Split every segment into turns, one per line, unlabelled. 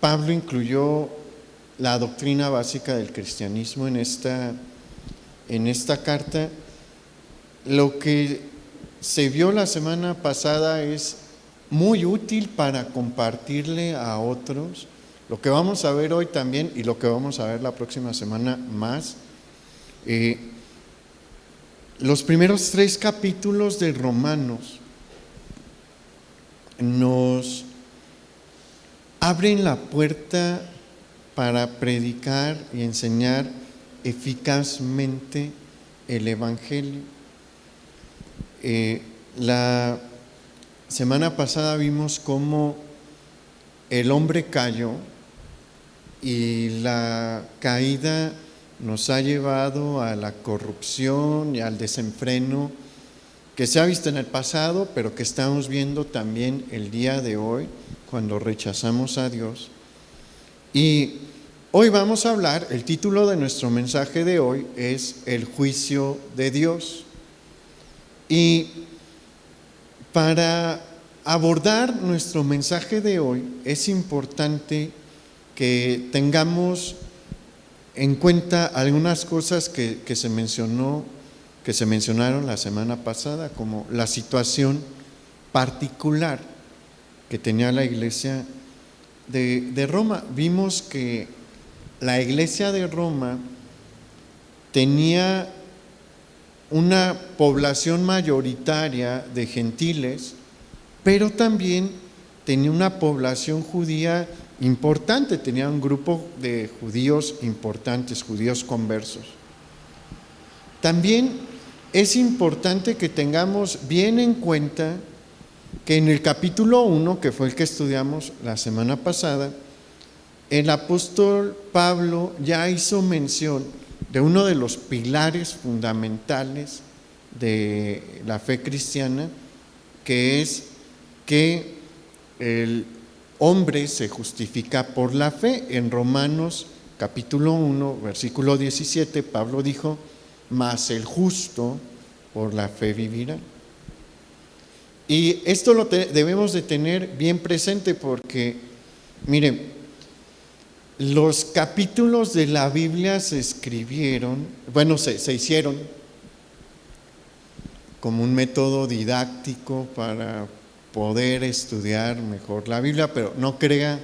Pablo incluyó la doctrina básica del cristianismo en esta carta. Lo que se vio la semana pasada es muy útil para compartirle a otros. Lo que vamos a ver hoy también y lo que vamos a ver la próxima semana más. Los primeros 3 capítulos de Romanos nos abren la puerta para predicar y enseñar eficazmente el Evangelio. La semana pasada vimos cómo el hombre cayó y la caída nos ha llevado a la corrupción y al desenfreno que se ha visto en el pasado, pero que estamos viendo también el día de hoy cuando rechazamos a Dios. Y hoy vamos a hablar, el título de nuestro mensaje de hoy es El juicio de Dios. Y para abordar nuestro mensaje de hoy es importante que tengamos en cuenta algunas cosas que se mencionaron la semana pasada, como la situación particular que tenía la iglesia de Roma. Vimos que la iglesia de Roma tenía una población mayoritaria de gentiles, pero también tenía una población judía importante, tenía un grupo de judíos importantes, judíos conversos. También es importante que tengamos bien en cuenta que en el capítulo 1, que fue el que estudiamos la semana pasada, el apóstol Pablo ya hizo mención de uno de los pilares fundamentales de la fe cristiana, que es que el hombre se justifica por la fe. En Romanos capítulo 1, versículo 17, Pablo dijo: mas el justo por la fe vivirá. Y esto lo debemos de tener bien presente porque, miren, los capítulos de la Biblia se escribieron, se hicieron como un método didáctico para poder estudiar mejor la Biblia, pero no crea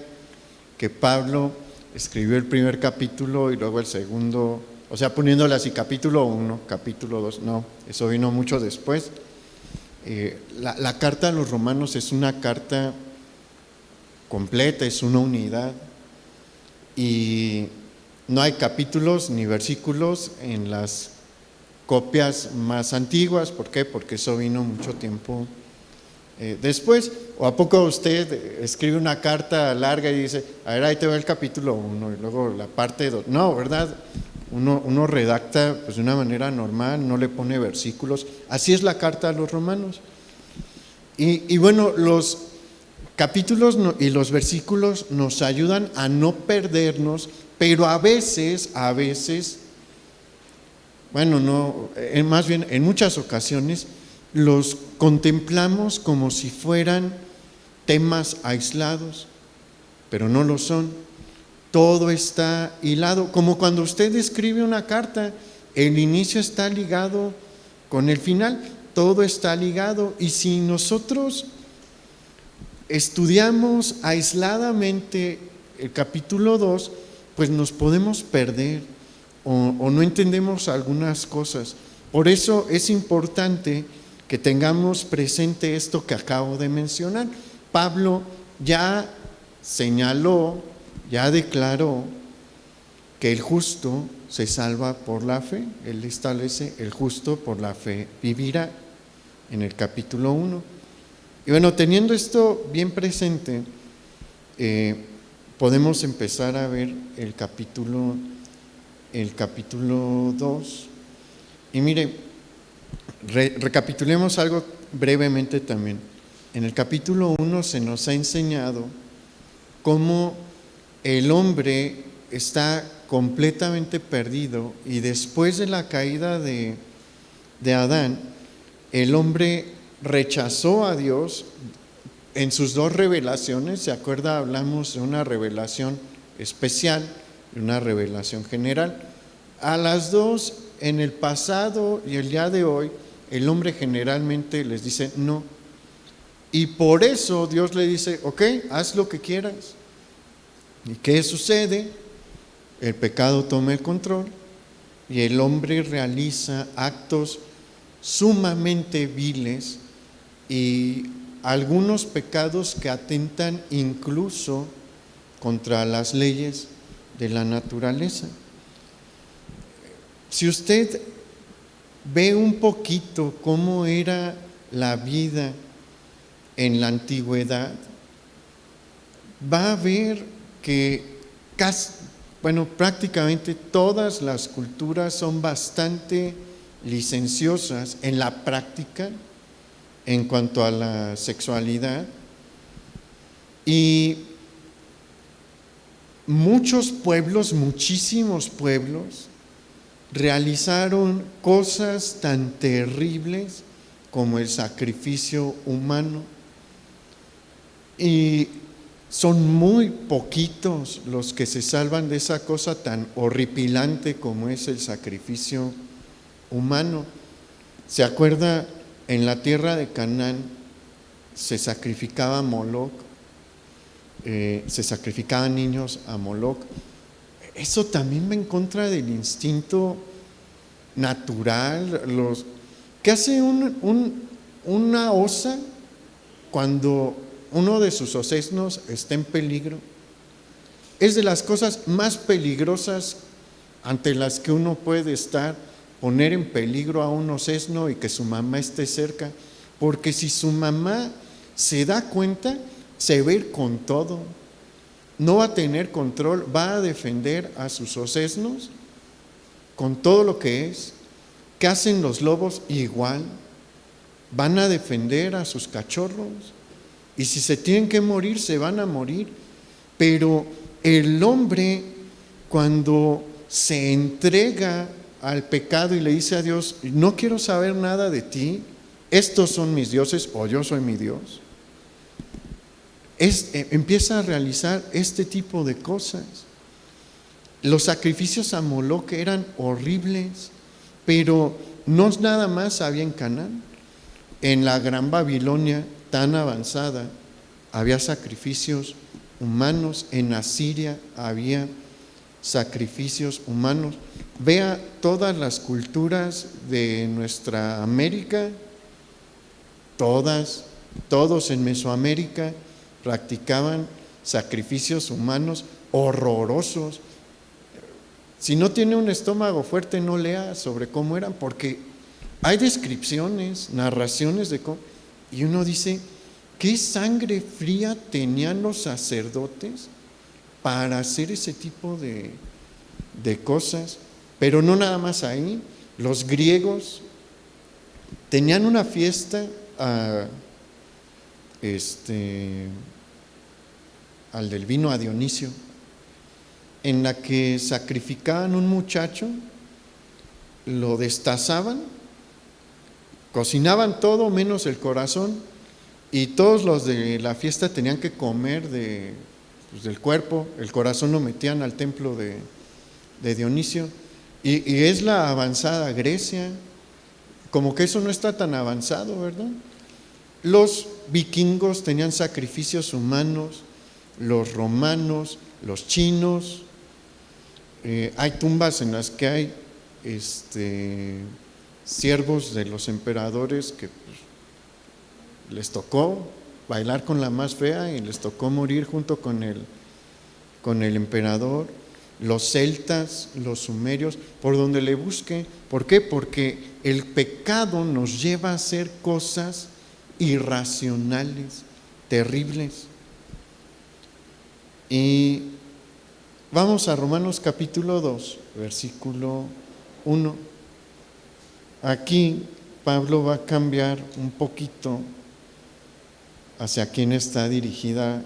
que Pablo escribió el primer capítulo y luego el segundo, o sea, poniéndole así capítulo 1, capítulo 2, no, eso vino mucho después. La carta a los romanos es una carta completa, es una unidad y no hay capítulos ni versículos en las copias más antiguas. ¿Por qué? Porque eso vino mucho tiempo después. ¿O a poco usted escribe una carta larga y dice, a ver, ahí te va el capítulo 1 y luego la parte 2? No, ¿verdad? Uno redacta pues de una manera normal, no le pone versículos. Así es la carta a los romanos. Y bueno, los capítulos y los versículos nos ayudan a no perdernos, pero a veces, más bien en muchas ocasiones, los contemplamos como si fueran temas aislados, pero no lo son. Todo está hilado, como cuando usted escribe una carta, el inicio está ligado con el final, todo está ligado. Y si nosotros estudiamos aisladamente el capítulo 2, pues nos podemos perder o no entendemos algunas cosas. Por eso es importante que tengamos presente esto que acabo de mencionar. Pablo ya señaló, ya declaró que el justo se salva por la fe. Él establece: el justo por la fe vivirá, en el capítulo 1. Y bueno, teniendo esto bien presente, podemos empezar a ver el capítulo 2. Y mire, recapitulemos algo brevemente también. En el capítulo 1 se nos ha enseñado cómo el hombre está completamente perdido y después de la caída de Adán, el hombre rechazó a Dios, en sus dos revelaciones, ¿se acuerda? Hablamos de una revelación especial y una revelación general. A las dos, en el pasado y el día de hoy, el hombre generalmente les dice no. Y por eso Dios le dice, ok, haz lo que quieras. ¿Y qué sucede? El pecado toma el control y el hombre realiza actos sumamente viles y algunos pecados que atentan incluso contra las leyes de la naturaleza. Si usted ve un poquito cómo era la vida en la antigüedad, va a ver que prácticamente todas las culturas son bastante licenciosas en la práctica en cuanto a la sexualidad, y muchos pueblos, muchísimos pueblos, realizaron cosas tan terribles como el sacrificio humano, y son muy poquitos los que se salvan de esa cosa tan horripilante como es el sacrificio humano. ¿Se acuerda? En la tierra de Canaán se sacrificaba a Moloc, se sacrificaban niños a Moloc. Eso también va en contra del instinto natural. ¿Qué hace una osa cuando uno de sus osesnos está en peligro? Es de las cosas más peligrosas ante las que uno puede estar, poner en peligro a un osesno y que su mamá esté cerca, porque si su mamá se da cuenta, se va a ir con todo, no va a tener control, va a defender a sus osesnos con todo lo que es. ¿Qué hacen los lobos? Igual, van a defender a sus cachorros, y si se tienen que morir, se van a morir. Pero el hombre, cuando se entrega al pecado y le dice a Dios, no quiero saber nada de ti, estos son mis dioses o yo soy mi Dios, empieza a realizar este tipo de cosas. Los sacrificios a Moloc eran horribles, pero no nada más había en Canaán. En la Gran Babilonia tan avanzada había sacrificios humanos, en Asiria había sacrificios humanos. Vea todas las culturas de nuestra América, todos en Mesoamérica practicaban sacrificios humanos horrorosos. Si no tiene un estómago fuerte, no lea sobre cómo eran, porque hay descripciones, narraciones de cómo, y uno dice, ¿qué sangre fría tenían los sacerdotes para hacer ese tipo de cosas? Pero no nada más ahí. Los griegos tenían una fiesta al del vino, a Dionisio, en la que sacrificaban un muchacho, lo destazaban, cocinaban todo menos el corazón, y todos los de la fiesta tenían que comer del cuerpo. El corazón lo metían al templo de Dionisio. Y es la avanzada Grecia, como que eso no está tan avanzado, ¿verdad? Los vikingos tenían sacrificios humanos, los romanos, los chinos. Hay tumbas en las que hay siervos de los emperadores que les tocó bailar con la más fea y les tocó morir junto con el emperador. Los celtas, los sumerios, por donde le busque. ¿Por qué? Porque el pecado nos lleva a hacer cosas irracionales, terribles. Y vamos a Romanos capítulo 2, versículo 1. Aquí Pablo va a cambiar un poquito hacia quién está dirigida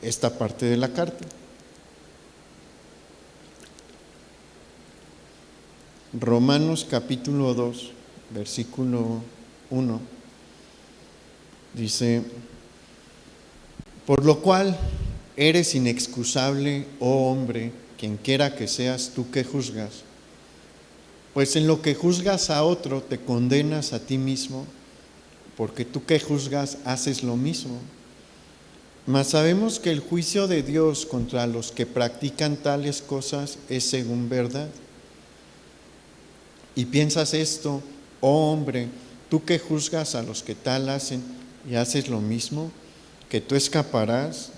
esta parte de la carta. Romanos capítulo 2, versículo 1. Dice: por lo cual eres inexcusable, oh hombre, quien quiera que seas tú que juzgas. Pues en lo que juzgas a otro te condenas a ti mismo, porque tú que juzgas haces lo mismo. Mas sabemos que el juicio de Dios contra los que practican tales cosas es según verdad. Y piensas esto, oh hombre, tú que juzgas a los que tal hacen y haces lo mismo, que tú escaparás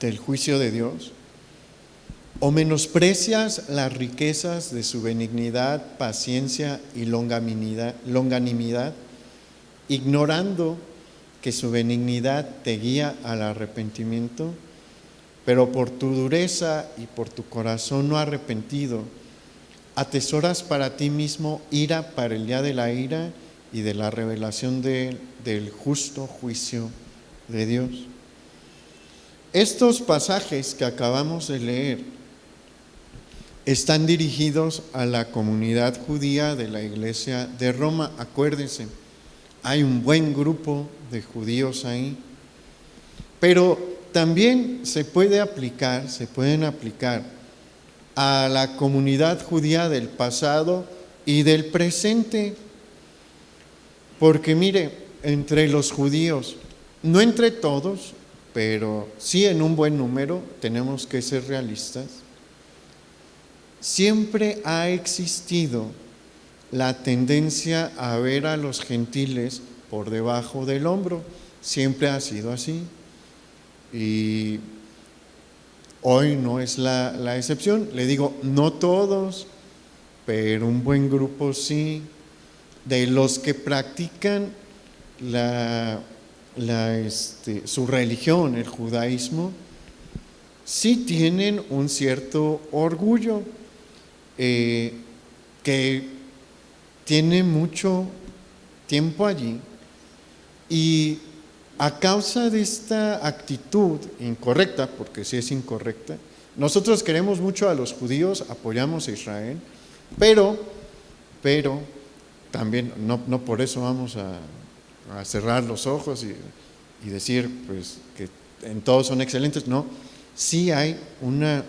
del juicio de Dios. ¿O menosprecias las riquezas de su benignidad, paciencia y longanimidad, ignorando que su benignidad te guía al arrepentimiento? Pero por tu dureza y por tu corazón no arrepentido, atesoras para ti mismo ira para el día de la ira y de la revelación del justo juicio de Dios. Estos pasajes que acabamos de leer están dirigidos a la comunidad judía de la iglesia de Roma. Acuérdense, hay un buen grupo de judíos ahí, pero también se pueden aplicar a la comunidad judía del pasado y del presente. Porque mire, entre los judíos, no entre todos, pero sí en un buen número, tenemos que ser realistas, siempre ha existido la tendencia a ver a los gentiles por debajo del hombro. Siempre ha sido así. Y hoy no es la excepción. Le digo, no todos, pero un buen grupo sí. De los que practican su religión, el judaísmo, sí tienen un cierto orgullo, que tiene mucho tiempo allí, y a causa de esta actitud incorrecta, porque sí es incorrecta, nosotros queremos mucho a los judíos, apoyamos a Israel, pero también no por eso vamos a cerrar los ojos y decir pues que en todos son excelentes. No, sí hay una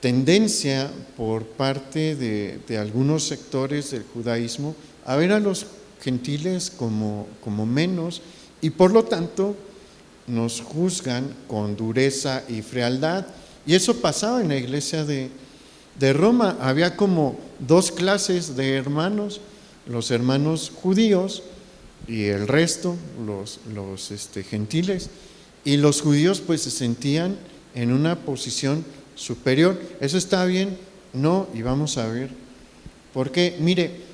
tendencia por parte de algunos sectores del judaísmo a ver a los gentiles como menos, y por lo tanto nos juzgan con dureza y frialdad. Y eso pasaba en la iglesia de Roma. Había como dos clases de hermanos: los hermanos judíos y el resto, los gentiles. Y los judíos pues se sentían en una posición superior. ¿Eso está bien? No, y vamos a ver. Porque mire,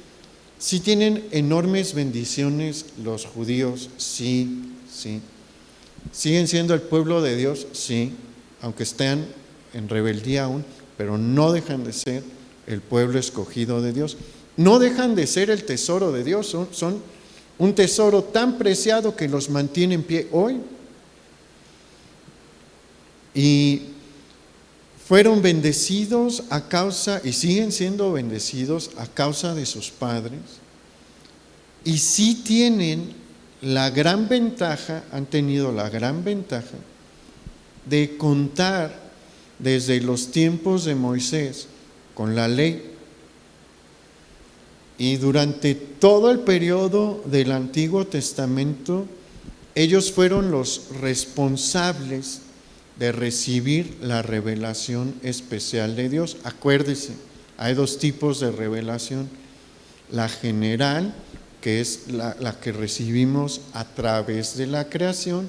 sí tienen enormes bendiciones los judíos, sí. ¿Siguen siendo el pueblo de Dios? Sí, aunque estén en rebeldía aún, pero no dejan de ser el pueblo escogido de Dios. No dejan de ser el tesoro de Dios, son un tesoro tan preciado que los mantiene en pie hoy. Y fueron bendecidos a causa, y siguen siendo bendecidos a causa de sus padres. Y sí tienen la gran ventaja, han tenido la gran ventaja de contar desde los tiempos de Moisés con la ley. Y durante todo el periodo del Antiguo Testamento, ellos fueron los responsables de recibir la revelación especial de Dios. Acuérdese, hay dos tipos de revelación: la general, que es la que recibimos a través de la creación,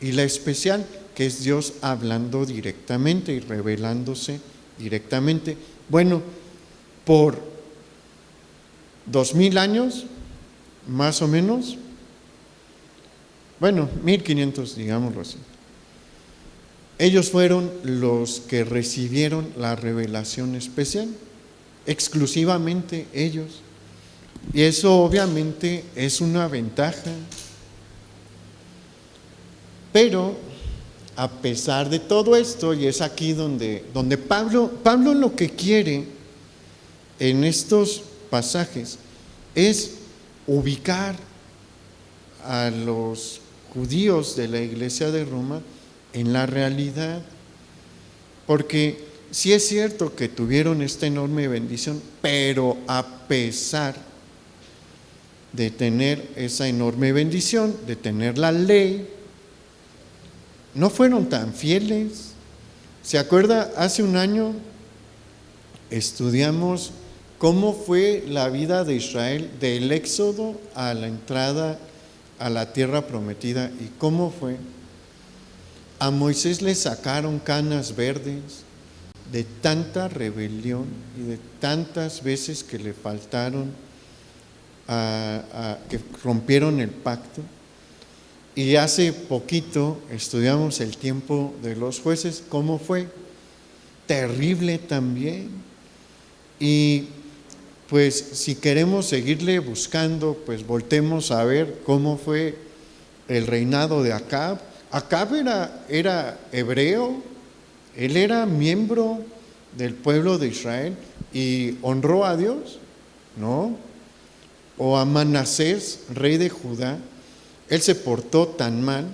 y la especial, que es Dios hablando directamente y revelándose directamente. Bueno, por 2000 años, más o menos, 1500, digámoslo así, ellos fueron los que recibieron la revelación especial, exclusivamente ellos. Y eso obviamente es una ventaja. Pero a pesar de todo esto, y es aquí donde Pablo lo que quiere en estos pasajes es ubicar a los judíos de la iglesia de Roma en la realidad. Porque sí es cierto que tuvieron esta enorme bendición, pero a pesar de tener esa enorme bendición, de tener la ley, no fueron tan fieles. ¿Se acuerda? Hace un año estudiamos cómo fue la vida de Israel del éxodo a la entrada a la tierra prometida. ¿Y cómo fue? A Moisés le sacaron canas verdes de tanta rebelión y de tantas veces que le faltaron, que rompieron el pacto. Y hace poquito estudiamos el tiempo de los jueces, cómo fue, terrible también. Y pues si queremos seguirle buscando, pues voltemos a ver cómo fue el reinado de Acab. Acab era hebreo, él era miembro del pueblo de Israel y honró a Dios, ¿no? O a Manasés, rey de Judá, él se portó tan mal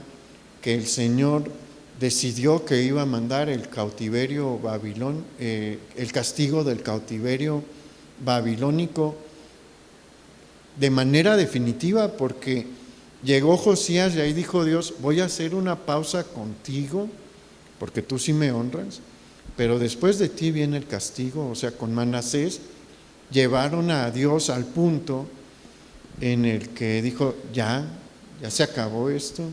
que el Señor decidió que iba a mandar el cautiverio babilón, el castigo del cautiverio babilónico de manera definitiva, porque llegó Josías y ahí dijo Dios: voy a hacer una pausa contigo, porque tú sí me honras, pero después de ti viene el castigo. O sea, con Manasés llevaron a Dios al punto en el que dijo: ya se acabó esto.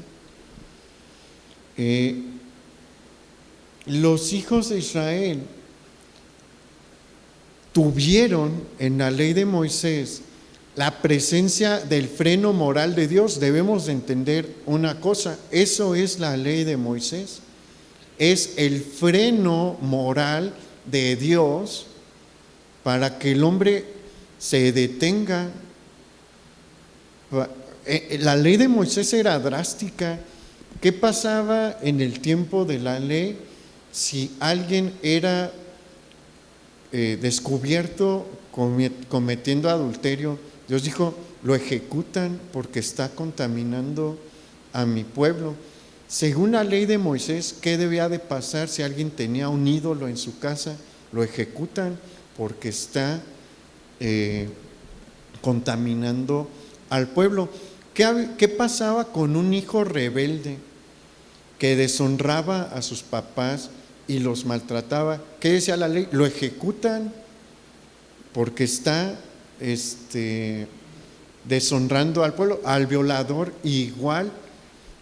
Los hijos de Israel tuvieron en la ley de Moisés la presencia del freno moral de Dios. Debemos de entender una cosa: eso es la ley de Moisés, es el freno moral de Dios para que el hombre se detenga. La ley de Moisés era drástica. ¿Qué pasaba en el tiempo de la ley si alguien era descubierto cometiendo adulterio? Dios dijo: lo ejecutan porque está contaminando a mi pueblo. Según la ley de Moisés, ¿qué debía de pasar si alguien tenía un ídolo en su casa? Lo ejecutan porque está contaminando al pueblo. ¿Qué pasaba con un hijo rebelde que deshonraba a sus papás y los maltrataba? ¿Qué decía la ley? Lo ejecutan porque está deshonrando al pueblo. Al violador igual.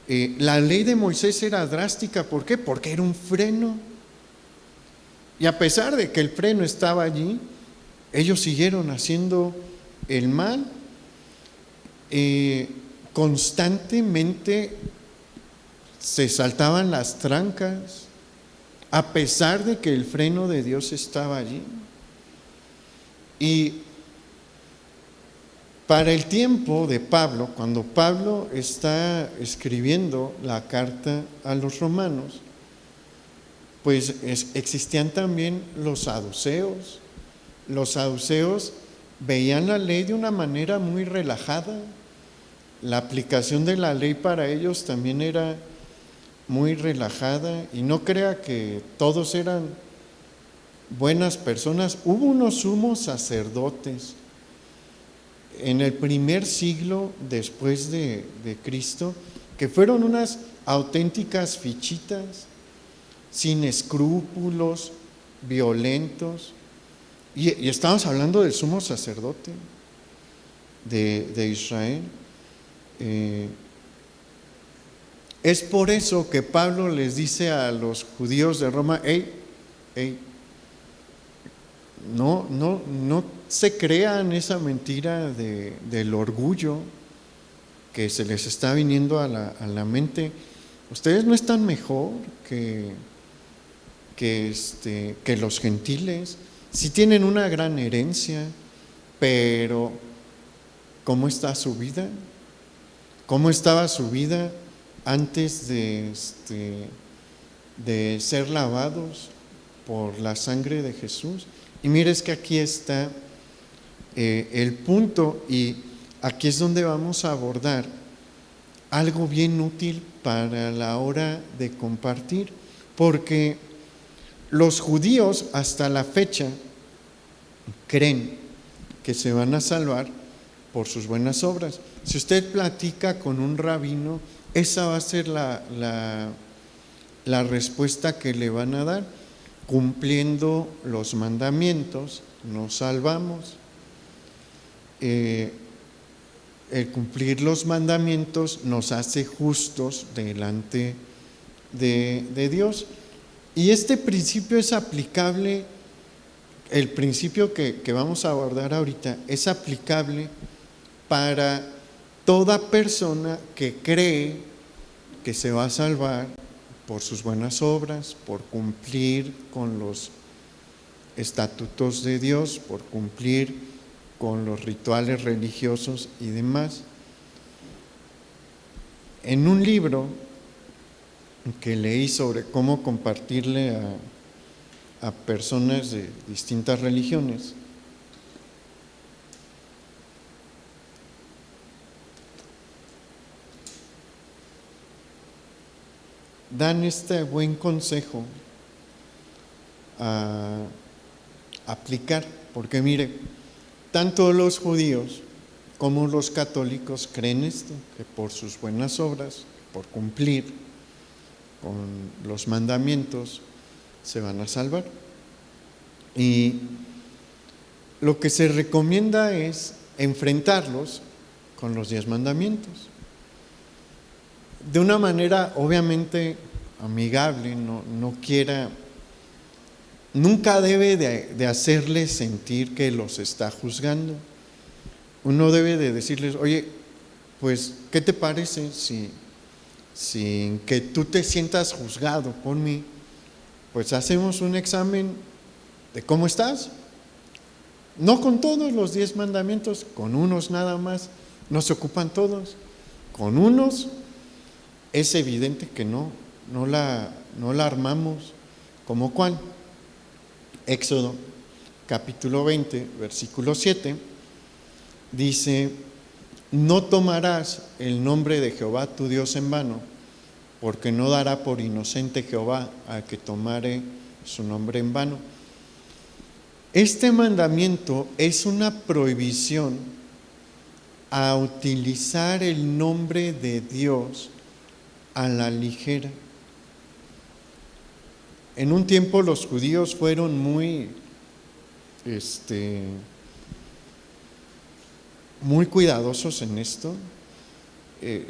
La ley de Moisés era drástica. ¿Por qué? Porque era un freno. Y a pesar de que el freno estaba allí, ellos siguieron haciendo el mal. Constantemente se saltaban las trancas, a pesar de que el freno de Dios estaba allí. Y para el tiempo de Pablo, cuando Pablo está escribiendo la carta a los romanos, pues existían también los saduceos. Los saduceos veían la ley de una manera muy relajada. La aplicación de la ley para ellos también era muy relajada, y no crea que todos eran buenas personas. Hubo unos sumos sacerdotes en el primer siglo después de Cristo que fueron unas auténticas fichitas, sin escrúpulos, violentos, y estamos hablando del sumo sacerdote de Israel. Es por eso que Pablo les dice a los judíos de Roma: no se crean esa mentira del orgullo que se les está viniendo a la mente. Ustedes no están mejor que los gentiles. Sí tienen una gran herencia, pero ¿cómo está su vida? ¿Cómo estaba su vida antes de ser lavados por la sangre de Jesús? Y mire, es que aquí está el punto, y aquí es donde vamos a abordar algo bien útil para la hora de compartir, porque los judíos hasta la fecha creen que se van a salvar por sus buenas obras. Si usted platica con un rabino, esa va a ser la respuesta que le van a dar. Cumpliendo los mandamientos nos salvamos. El cumplir los mandamientos nos hace justos delante de Dios. Y este principio es aplicable, el principio que vamos a abordar ahorita, es aplicable para toda persona que cree que se va a salvar por sus buenas obras, por cumplir con los estatutos de Dios, por cumplir con los rituales religiosos y demás. En un libro que leí sobre cómo compartirle a personas de distintas religiones, dan este buen consejo a aplicar, porque mire, tanto los judíos como los católicos creen esto, que por sus buenas obras, por cumplir con los mandamientos, se van a salvar. Y lo que se recomienda es enfrentarlos con los 10 mandamientos. De una manera obviamente amigable, nunca debe de hacerles sentir que los está juzgando. Uno debe de decirles, oye, pues, ¿qué te parece si sin que tú te sientas juzgado por mí, pues hacemos un examen de cómo estás? No con todos los 10 mandamientos, con unos nada más. No se ocupan todos. Con unos es evidente que no la armamos. ¿Cómo cuál? Éxodo capítulo 20, versículo 7, dice: no tomarás el nombre de Jehová tu Dios en vano, porque no dará por inocente Jehová al que tomare su nombre en vano. Este mandamiento es una prohibición a utilizar el nombre de Dios a la ligera. En un tiempo los judíos fueron muy cuidadosos en esto.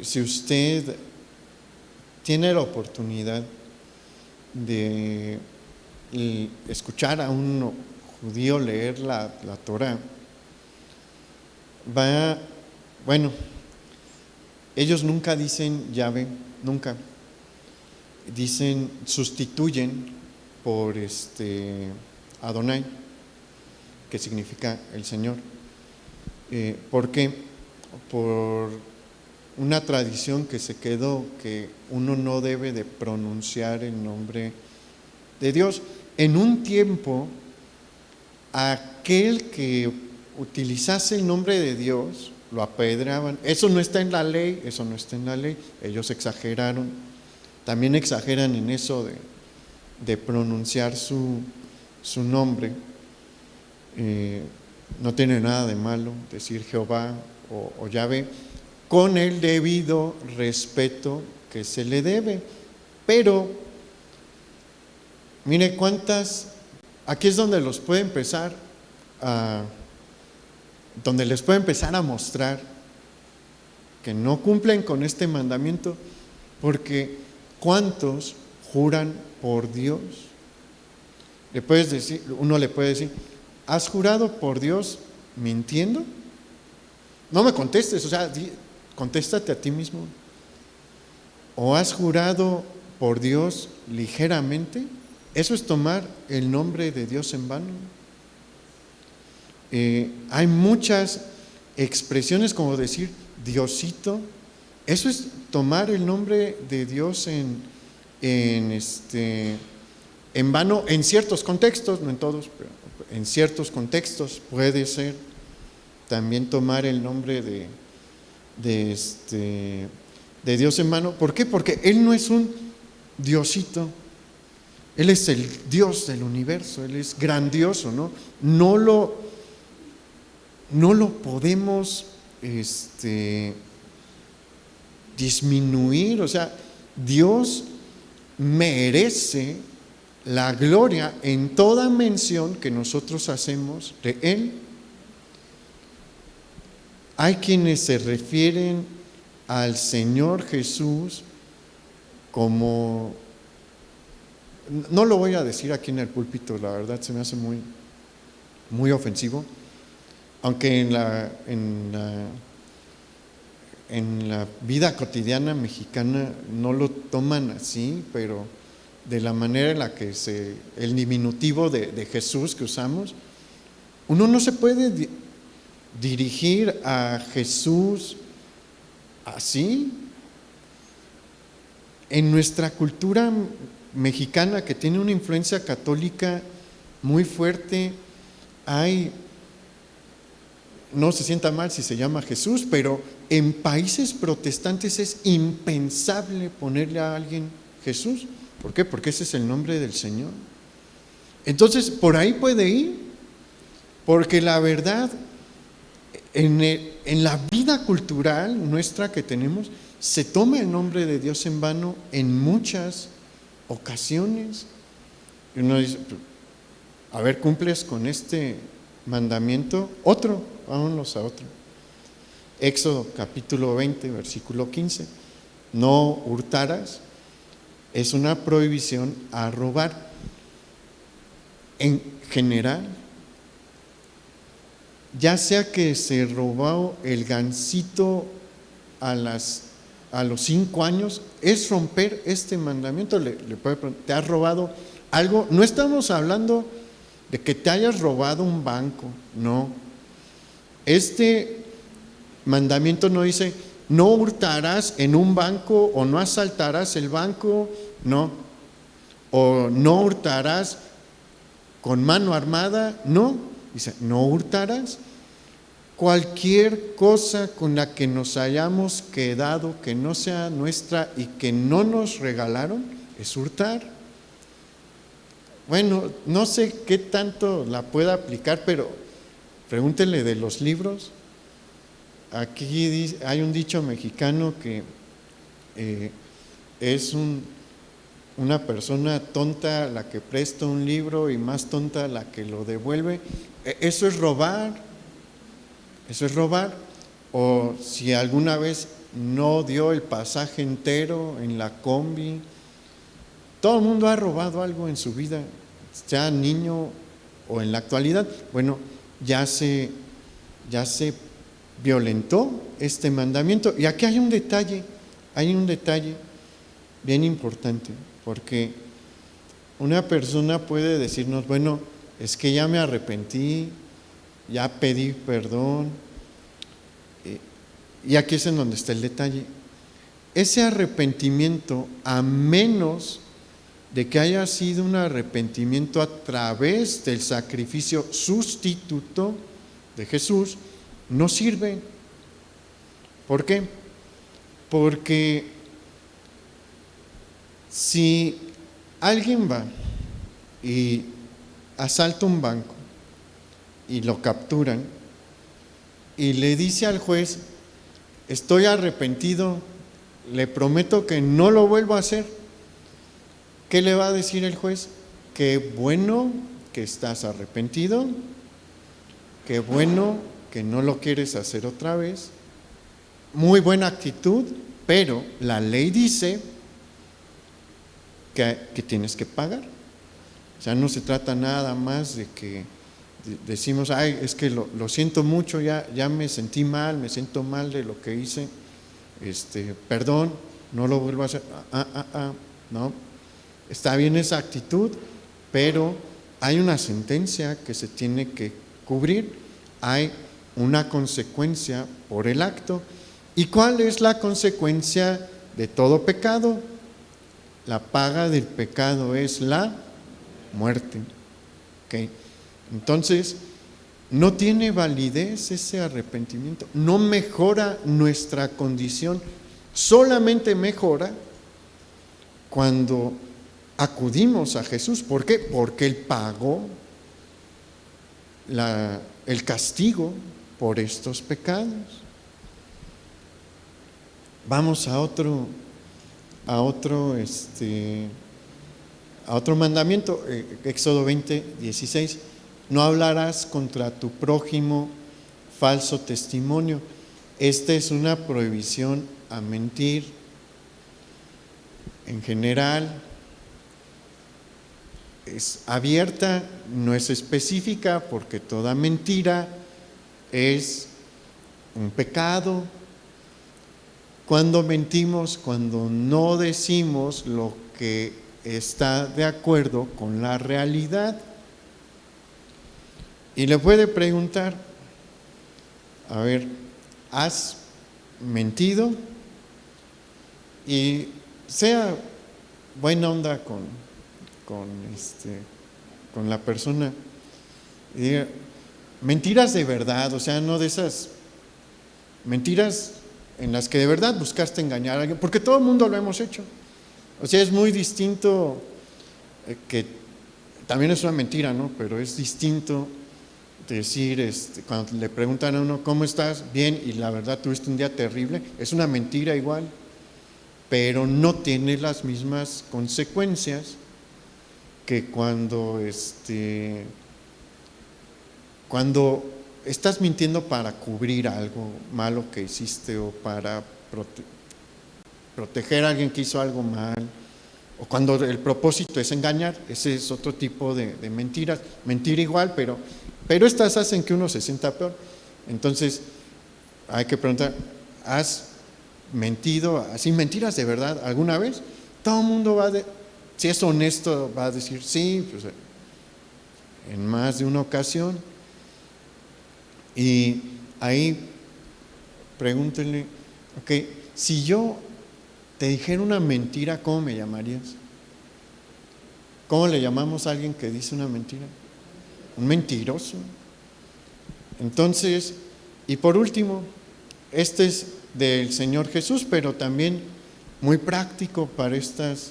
Si usted tiene la oportunidad de escuchar a un judío leer la Torá, ellos nunca dicen Yahvé, nunca. Sustituyen por Adonai, que significa el Señor. ¿Por qué? Por una tradición que se quedó, que uno no debe de pronunciar el nombre de Dios. En un tiempo, aquel que utilizase el nombre de Dios lo apedreaban. Eso no está en la ley, ellos exageraron. También exageran en eso de pronunciar su nombre. No tiene nada de malo decir Jehová o Yahvé, con el debido respeto que se le debe. Pero mire aquí es donde les puede empezar a mostrar que no cumplen con este mandamiento, porque ¿cuántos juran por Dios? Uno le puede decir: ¿has jurado por Dios mintiendo? No me contestes, contéstate a ti mismo. ¿O has jurado por Dios ligeramente? Eso es tomar el nombre de Dios en vano. Hay muchas expresiones como decir Diosito. Eso es tomar el nombre de Dios en vano, en ciertos contextos, no en todos, pero en ciertos contextos puede ser también tomar el nombre de de Dios en vano. ¿Por qué? Porque Él no es un diosito. Él es el Dios del universo. Él es grandioso, ¿no? No lo podemos disminuir. O sea, Dios merece la gloria en toda mención que nosotros hacemos de Él. Hay quienes se refieren al Señor Jesús como, no lo voy a decir aquí en el púlpito, la verdad se me hace muy, muy ofensivo, aunque en la vida cotidiana mexicana no lo toman así, pero de la manera en la que el diminutivo de Jesús que usamos, uno no se puede dirigir a Jesús así. En nuestra cultura mexicana, que tiene una influencia católica muy fuerte, no se sienta mal si se llama Jesús, pero en países protestantes es impensable ponerle a alguien Jesús. ¿Por qué? Porque ese es el nombre del Señor. Entonces, por ahí puede ir, porque la verdad, en la vida cultural nuestra que tenemos, se toma el nombre de Dios en vano en muchas ocasiones. Y uno dice, a ver, ¿cumples con este mandamiento? Vámonos a otro. Éxodo capítulo 20, versículo 15. No hurtarás. Es una prohibición a robar. En general, ya sea que se robó el gansito a los 5 años, es romper este mandamiento. Le puede preguntar, ¿te has robado algo? No estamos hablando de que te hayas robado un banco, no. Este mandamiento no dice, no hurtarás en un banco o no asaltarás el banco, no. O no hurtarás con mano armada, no. Dice, no hurtarás. Cualquier cosa con la que nos hayamos quedado, que no sea nuestra y que no nos regalaron, es hurtar. Bueno, no sé qué tanto la pueda aplicar, pero pregúntenle de los libros. Aquí hay un dicho mexicano que es una persona tonta la que presta un libro y más tonta la que lo devuelve. Eso es robar. Eso es robar. O si alguna vez no dio el pasaje entero en la combi. Todo el mundo ha robado algo en su vida, sea niño o en la actualidad. Bueno, ya se violentó este mandamiento. Y aquí hay un detalle bien importante, porque una persona puede decirnos, bueno, es que ya me arrepentí, ya pedí perdón, y aquí es en donde está el detalle. Ese arrepentimiento, a menos de que haya sido un arrepentimiento a través del sacrificio sustituto de Jesús, no sirve. ¿Por qué? Porque si alguien va y asalta un banco y lo capturan y le dice al juez, estoy arrepentido, le prometo que no lo vuelvo a hacer, ¿qué le va a decir el juez? Qué bueno que estás arrepentido, qué bueno que no lo quieres hacer otra vez, muy buena actitud, pero la ley dice que tienes que pagar. O sea, no se trata nada más de que decimos, ay, es que lo siento mucho, ya me sentí mal, me siento mal de lo que hice, perdón, no lo vuelvo a hacer. No, está bien esa actitud, pero hay una sentencia que se tiene que cubrir, hay una consecuencia por el acto. ¿Y cuál es la consecuencia de todo pecado? La paga del pecado es la muerte. ¿Okay? Entonces, no tiene validez ese arrepentimiento, no mejora nuestra condición solamente mejora cuando acudimos a Jesús. ¿Por qué? Porque Él pagó el castigo por estos pecados. Vamos a otro mandamiento, Éxodo 20:16. No hablarás contra tu prójimo falso testimonio. Esta es una prohibición a mentir. En general, es abierta, no es específica, porque toda mentira es un pecado. Cuando mentimos, cuando no decimos lo que está de acuerdo con la realidad. Y le puede preguntar, a ver, ¿has mentido? Y sea buena onda con la persona. Y diga, mentiras de verdad, o sea, no de esas mentiras en las que de verdad buscaste engañar a alguien, porque todo el mundo lo hemos hecho. O sea, es muy distinto, que también es una mentira, ¿no? Pero es distinto decir, cuando le preguntan a uno, ¿cómo estás? Bien, y la verdad tuviste un día terrible. Es una mentira igual, pero no tiene las mismas consecuencias que cuando estás mintiendo para cubrir algo malo que hiciste, o para proteger a alguien que hizo algo mal, o cuando el propósito es engañar. Ese es otro tipo de mentiras. Mentir igual, pero estas hacen que uno se sienta peor. Entonces hay que preguntar, ¿has mentido así, mentiras de verdad, alguna vez? Todo el mundo si es honesto, va a decir sí, pues, en más de una ocasión. Y ahí pregúntenle, ok, si yo te dijera una mentira, ¿cómo me llamarías? ¿Cómo le llamamos a alguien que dice una mentira? Un mentiroso. Entonces, y por último, este es del Señor Jesús, pero también muy práctico para este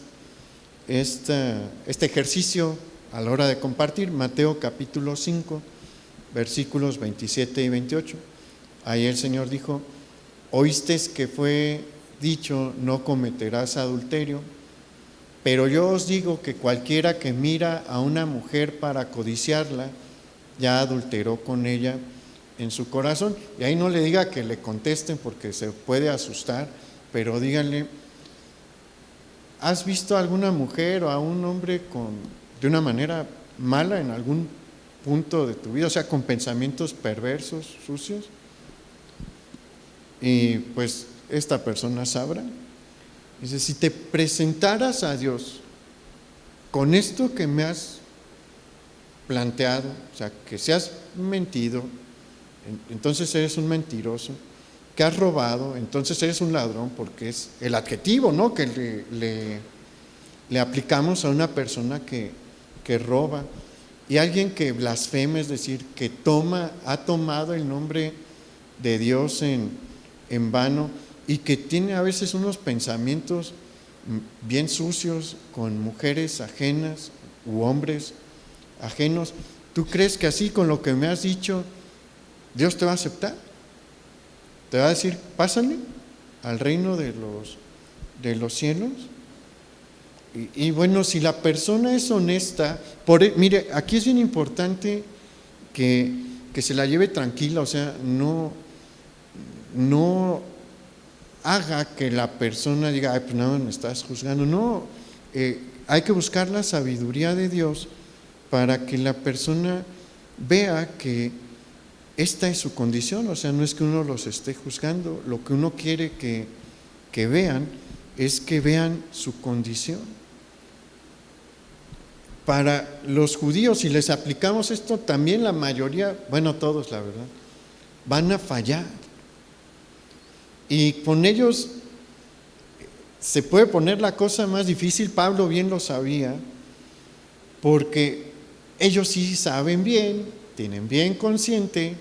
ejercicio a la hora de compartir. Mateo capítulo 5, versículos 27 y 28. Ahí el Señor dijo, oísteis que fue dicho, no cometerás adulterio, pero yo os digo que cualquiera que mira a una mujer para codiciarla, ya adulteró con ella en su corazón. Y ahí no le diga que le contesten, porque se puede asustar, pero díganle, ¿has visto a alguna mujer o a un hombre de una manera mala en algún punto de tu vida? O sea, con pensamientos perversos, sucios. Y pues esta persona sabrá. Dice, si te presentaras a Dios con esto que me has planteado, o sea, que se has mentido, entonces eres un mentiroso. Que has robado, entonces eres un ladrón, porque es el adjetivo, ¿no?, que le aplicamos a una persona que roba. Y alguien que blasfema, es decir, que ha tomado el nombre de Dios en vano, y que tiene a veces unos pensamientos bien sucios con mujeres ajenas u hombres ajenos. ¿Tú crees que así, con lo que me has dicho, Dios te va a aceptar? Te va a decir, pásale al reino de los cielos. Y bueno, si la persona es honesta, mire, aquí es bien importante que se la lleve tranquila. O sea, no haga que la persona diga, ay, pues no, me estás juzgando. No, hay que buscar la sabiduría de Dios para que la persona vea que esta es su condición. O sea, no es que uno los esté juzgando, lo que uno quiere que vean es que vean su condición. Para los judíos, si les aplicamos esto, también la mayoría, bueno, todos la verdad, van a fallar. Y con ellos se puede poner la cosa más difícil. Pablo bien lo sabía, porque ellos sí saben bien, tienen bien consciente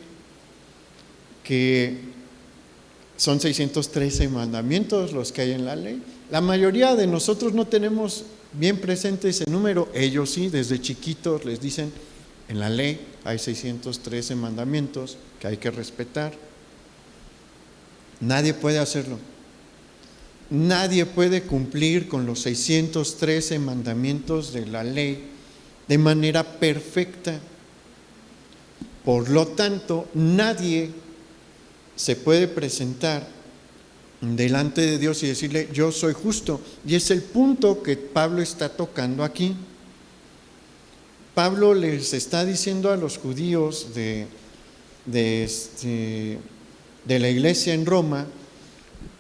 que son 613 mandamientos los que hay en la ley. La mayoría de nosotros no tenemos bien presente ese número. Ellos sí, desde chiquitos les dicen, en la ley hay 613 mandamientos que hay que respetar. Nadie puede hacerlo. Nadie puede cumplir con los 613 mandamientos de la ley de manera perfecta. Por lo tanto, nadie se puede presentar delante de Dios y decirle, yo soy justo. Y es el punto que Pablo está tocando aquí. Pablo les está diciendo a los judíos de la iglesia en Roma,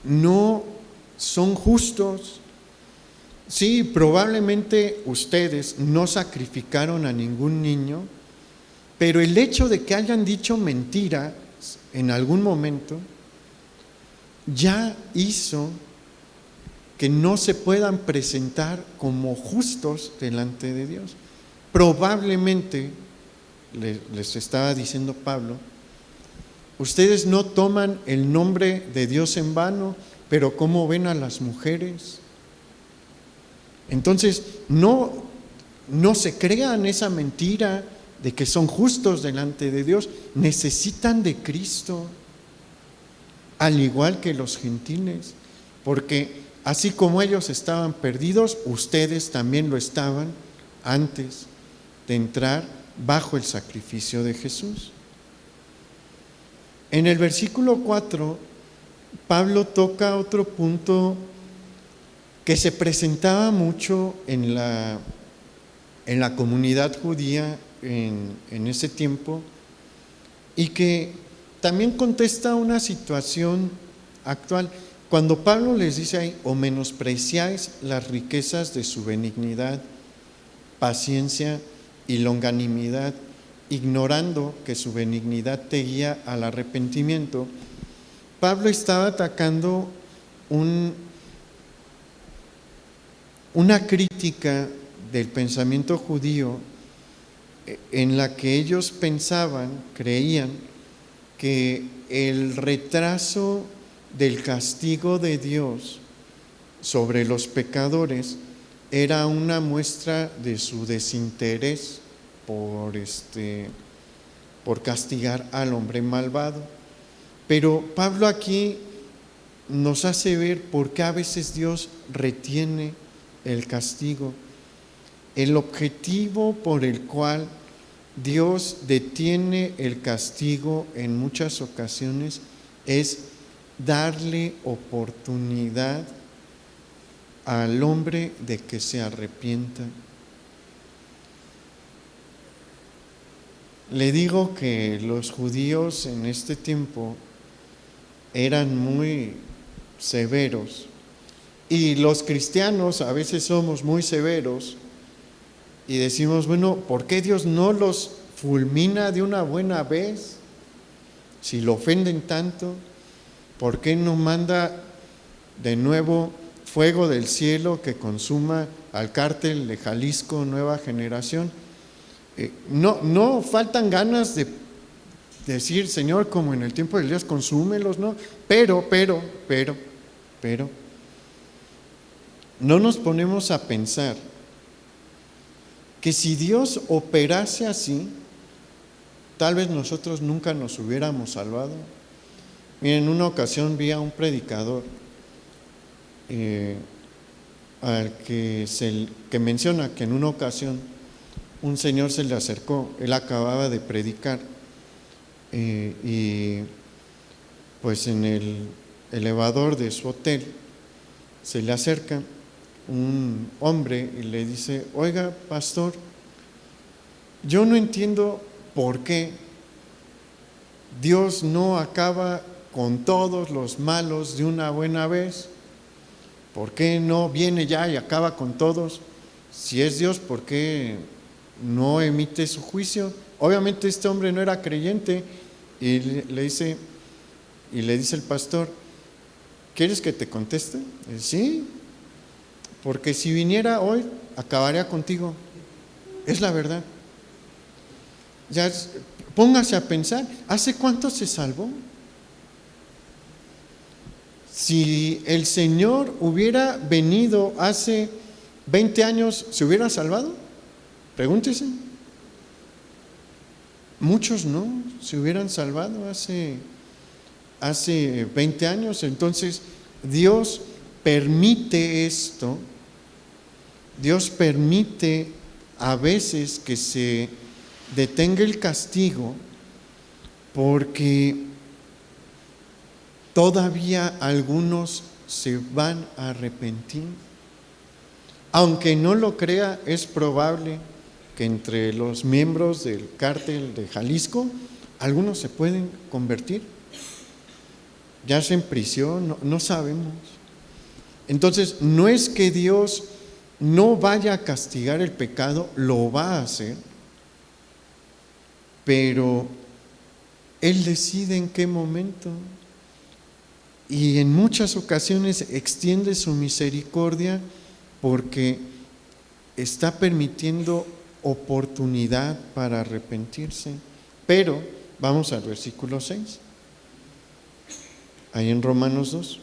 no son justos. Sí, probablemente ustedes no sacrificaron a ningún niño, pero el hecho de que hayan dicho mentira en algún momento ya hizo que no se puedan presentar como justos delante de Dios. Probablemente, les estaba diciendo Pablo, ustedes no toman el nombre de Dios en vano, pero ¿cómo ven a las mujeres? Entonces, no se crean esa mentira de que son justos delante de Dios. Necesitan de Cristo, al igual que los gentiles, porque así como ellos estaban perdidos, ustedes también lo estaban antes de entrar bajo el sacrificio de Jesús. En el versículo 4, Pablo toca otro punto que se presentaba mucho en la comunidad judía en ese tiempo, y que también contesta una situación actual. Cuando Pablo les dice ahí, o menospreciáis las riquezas de su benignidad, paciencia y longanimidad, ignorando que su benignidad te guía al arrepentimiento, Pablo estaba atacando una crítica del pensamiento judío en la que ellos creían que el retraso del castigo de Dios sobre los pecadores era una muestra de su desinterés por castigar al hombre malvado. Pero Pablo aquí nos hace ver por qué a veces Dios retiene el castigo. El objetivo por el cual Dios detiene el castigo en muchas ocasiones es darle oportunidad al hombre de que se arrepienta. Le digo que los judíos en este tiempo eran muy severos, y los cristianos a veces somos muy severos y decimos, bueno, ¿por qué Dios no los fulmina de una buena vez? Si lo ofenden tanto, ¿por qué no manda de nuevo fuego del cielo que consuma al cártel de Jalisco Nueva Generación? No faltan ganas de decir, Señor, como en el tiempo de Elías, consúmelos, ¿no? Pero, no nos ponemos a pensar que si Dios operase así, tal vez nosotros nunca nos hubiéramos salvado. Miren, en una ocasión vi a un predicador que menciona que en una ocasión un señor se le acercó, él acababa de predicar, y pues en el elevador de su hotel se le acerca un hombre y le dice, oiga, pastor, yo no entiendo por qué Dios no acaba con todos los malos de una buena vez. ¿Por qué no viene ya y acaba con todos? Si es Dios, ¿por qué no emite su juicio? Obviamente este hombre no era creyente, y le dice el pastor, ¿quieres que te conteste? Y dice, sí, porque si viniera hoy, acabaría contigo. Es la verdad. Ya, póngase a pensar, ¿hace cuánto se salvó? Si el Señor hubiera venido hace 20 años, ¿se hubiera salvado? Pregúntese. Muchos no se hubieran salvado hace 20 años. Entonces, Dios permite esto. Dios permite a veces que se detenga el castigo porque todavía algunos se van a arrepentir. Aunque no lo crea, es probable que entre los miembros del cártel de Jalisco, algunos se pueden convertir, ya sea en prisión, no sabemos. Entonces, no es que Dios no vaya a castigar el pecado, lo va a hacer, pero Él decide en qué momento. Y en muchas ocasiones extiende su misericordia porque está permitiendo oportunidad para arrepentirse. Pero vamos al versículo 6, ahí en Romanos 2.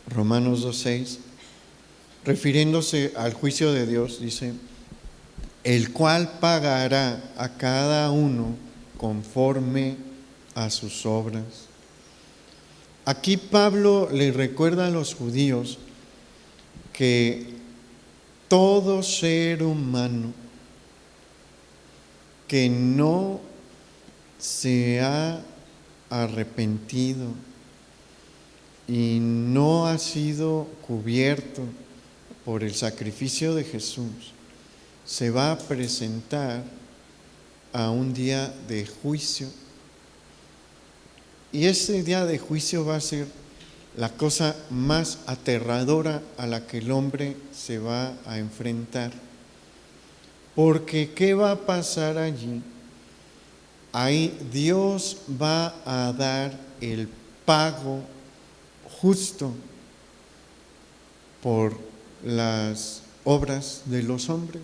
Romanos 2:6, refiriéndose al juicio de Dios, dice: el cual pagará a cada uno conforme a sus obras. Aquí Pablo le recuerda a los judíos que todo ser humano que no se ha arrepentido y no ha sido cubierto por el sacrificio de Jesús, se va a presentar a un día de juicio. Y ese día de juicio va a ser la cosa más aterradora a la que el hombre se va a enfrentar. Porque ¿qué va a pasar allí? Ahí Dios va a dar el pago justo por las obras de los hombres.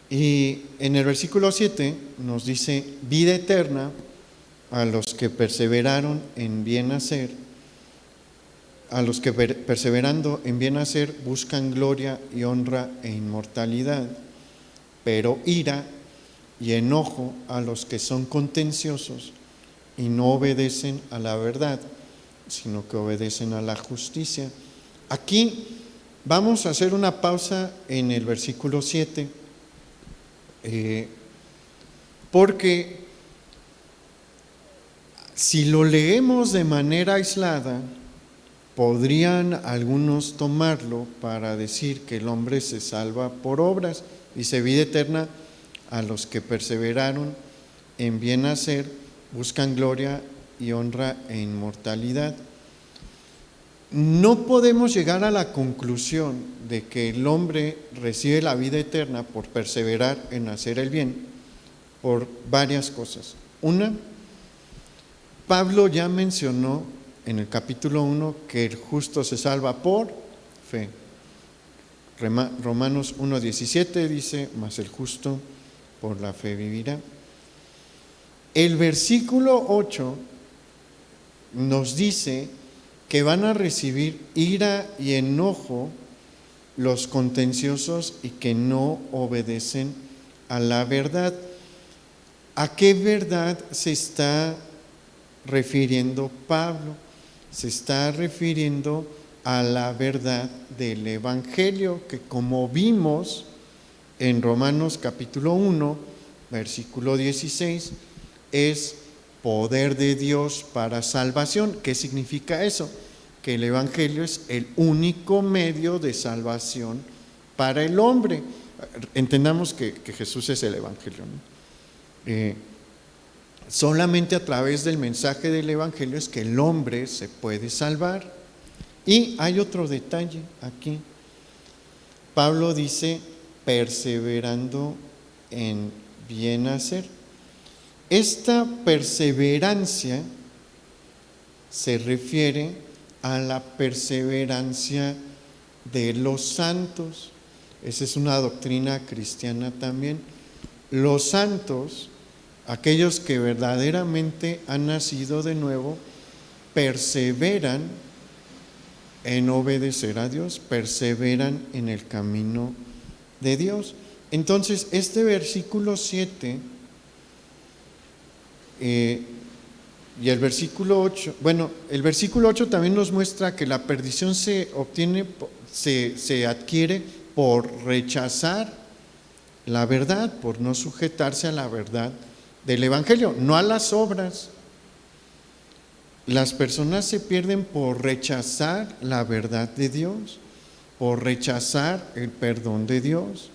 Y en el versículo 7 nos dice: vida eterna a los que perseveraron en bien hacer, a los que perseverando en bien hacer buscan gloria y honra e inmortalidad, pero ira y enojo a los que son contenciosos y no obedecen a la verdad, sino que obedecen a la justicia. Aquí vamos a hacer una pausa en el versículo 7, porque si lo leemos de manera aislada, podrían algunos tomarlo para decir que el hombre se salva por obras. Dice: vida eterna a los que perseveraron en bien hacer, buscan gloria y honra e inmortalidad. No podemos llegar a la conclusión de que el hombre recibe la vida eterna por perseverar en hacer el bien, por varias cosas. Una, Pablo ya mencionó en el capítulo 1 que el justo se salva por fe. Romanos 1:17 dice: mas el justo por la fe vivirá. El versículo 8 nos dice que van a recibir ira y enojo los contenciosos y que no obedecen a la verdad. ¿A qué verdad se está refiriendo Pablo? Se está refiriendo a la verdad del Evangelio, que como vimos en Romanos capítulo 1, versículo 16, es poder de Dios para salvación. ¿Qué significa eso? Que el Evangelio es el único medio de salvación para el hombre. Entendamos que Jesús es el Evangelio, ¿no? Solamente a través del mensaje del Evangelio es que el hombre se puede salvar. Y hay otro detalle aquí. Pablo dice: perseverando en bien hacer. Esta perseverancia se refiere a la perseverancia de los santos. esa es una doctrina cristiana también. Los santos, aquellos que verdaderamente han nacido de nuevo, perseveran en obedecer a Dios, perseveran en el camino de Dios. Entonces, este versículo 7 y el versículo 8, el versículo 8 también nos muestra que la perdición se obtiene, se adquiere por rechazar la verdad, por no sujetarse a la verdad del Evangelio, no a las obras. Las personas se pierden por rechazar la verdad de Dios, por rechazar el perdón de Dios,